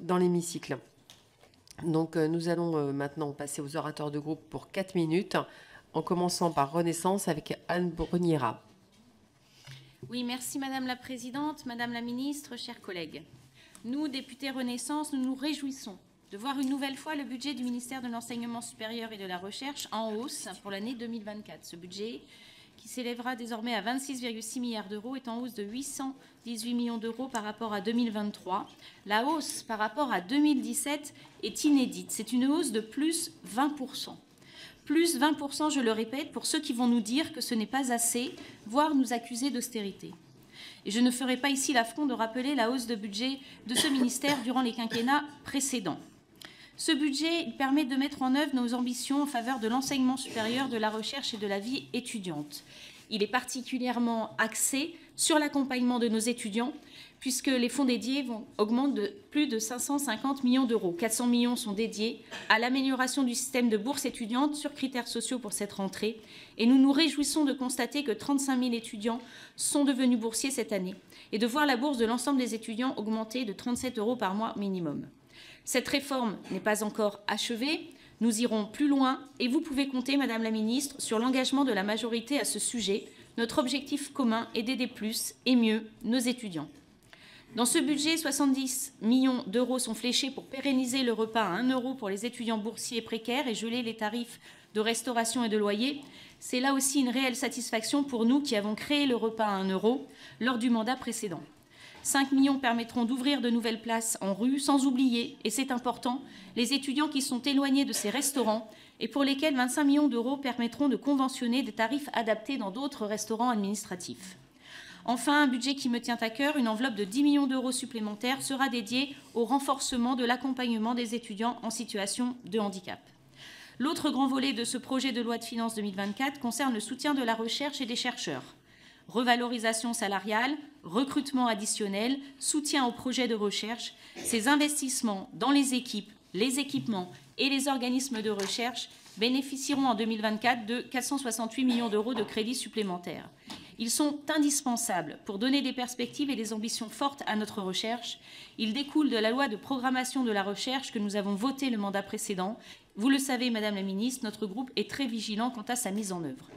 dans l'hémicycle. Donc nous allons maintenant passer aux orateurs de groupe pour 4 minutes, en commençant par Renaissance avec Anne Bruniera. Oui, merci Madame la Présidente, Madame la Ministre, chers collègues. Nous, députés Renaissance, nous nous réjouissons de voir une nouvelle fois le budget du ministère de l'Enseignement supérieur et de la Recherche en hausse pour l'année 2024. Ce budget, qui s'élèvera désormais à 26,6 milliards d'euros, est en hausse de 818 millions d'euros par rapport à 2023. La hausse par rapport à 2017 est inédite. C'est une hausse de plus 20%. Plus 20%, je le répète, pour ceux qui vont nous dire que ce n'est pas assez, voire nous accuser d'austérité. Et je ne ferai pas ici l'affront de rappeler la hausse de budget de ce ministère durant les quinquennats précédents. Ce budget il permet de mettre en œuvre nos ambitions en faveur de l'enseignement supérieur, de la recherche et de la vie étudiante. Il est particulièrement axé sur l'accompagnement de nos étudiants, puisque les fonds dédiés augmentent de plus de 550 millions d'euros. 400 millions sont dédiés à l'amélioration du système de bourse étudiante sur critères sociaux pour cette rentrée. Et nous nous réjouissons de constater que 35 000 étudiants sont devenus boursiers cette année et de voir la bourse de l'ensemble des étudiants augmenter de 37 € par mois minimum. Cette réforme n'est pas encore achevée. Nous irons plus loin et vous pouvez compter, Madame la Ministre, sur l'engagement de la majorité à ce sujet. Notre objectif commun est d'aider plus et mieux nos étudiants. Dans ce budget, 70 millions d'euros sont fléchés pour pérenniser le repas à 1 € pour les étudiants boursiers et précaires et geler les tarifs de restauration et de loyer. C'est là aussi une réelle satisfaction pour nous qui avons créé le repas à 1 € lors du mandat précédent. 5 millions permettront d'ouvrir de nouvelles places en rue, sans oublier, et c'est important, les étudiants qui sont éloignés de ces restaurants et pour lesquels 25 millions d'euros permettront de conventionner des tarifs adaptés dans d'autres restaurants administratifs. Enfin, un budget qui me tient à cœur, une enveloppe de 10 millions d'euros supplémentaires sera dédiée au renforcement de l'accompagnement des étudiants en situation de handicap. L'autre grand volet de ce projet de loi de finances 2024 concerne le soutien de la recherche et des chercheurs. Revalorisation salariale, recrutement additionnel, soutien aux projets de recherche, ces investissements dans les équipes, les équipements et les organismes de recherche bénéficieront en 2024 de 468 millions d'euros de crédits supplémentaires. Ils sont indispensables pour donner des perspectives et des ambitions fortes à notre recherche. Ils découlent de la loi de programmation de la recherche que nous avons votée le mandat précédent. Vous le savez, Madame la Ministre, notre groupe est très vigilant quant à sa mise en œuvre.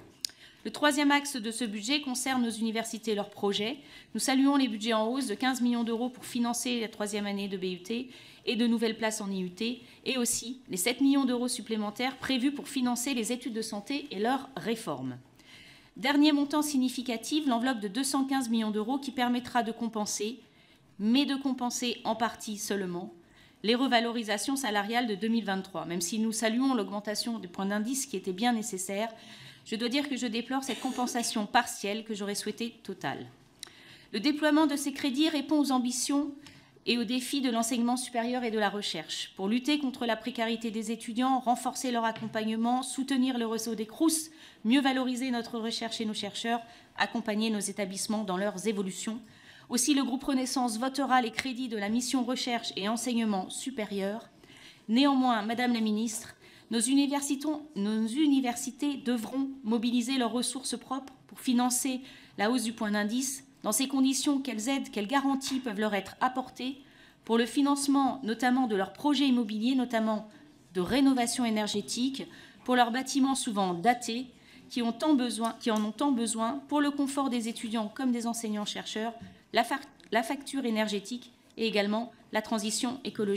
Le troisième axe de ce budget concerne nos universités et leurs projets. Nous saluons les budgets en hausse de 15 millions d'euros pour financer la troisième année de BUT et de nouvelles places en IUT, et aussi les 7 millions d'euros supplémentaires prévus pour financer les études de santé et leur réforme. Dernier montant significatif, l'enveloppe de 215 millions d'euros qui permettra de compenser, mais de compenser en partie seulement, les revalorisations salariales de 2023. Même si nous saluons l'augmentation des points d'indice qui était bien nécessaire, je dois dire que je déplore cette compensation partielle que j'aurais souhaité totale. Le déploiement de ces crédits répond aux ambitions et aux défis de l'enseignement supérieur et de la recherche. Pour lutter contre la précarité des étudiants, renforcer leur accompagnement, soutenir le réseau des Crous, mieux valoriser notre recherche et nos chercheurs, accompagner nos établissements dans leurs évolutions. Aussi, le groupe Renaissance votera les crédits de la mission recherche et enseignement supérieur. Néanmoins, Madame la Ministre, nos universités devront mobiliser leurs ressources propres pour financer la hausse du point d'indice. Dans ces conditions, quelles aides, quelles garanties peuvent leur être apportées pour le financement notamment de leurs projets immobiliers, notamment de rénovation énergétique, pour leurs bâtiments souvent datés, qui en ont tant besoin pour le confort des étudiants comme des enseignants-chercheurs, la facture énergétique et également la transition écologique.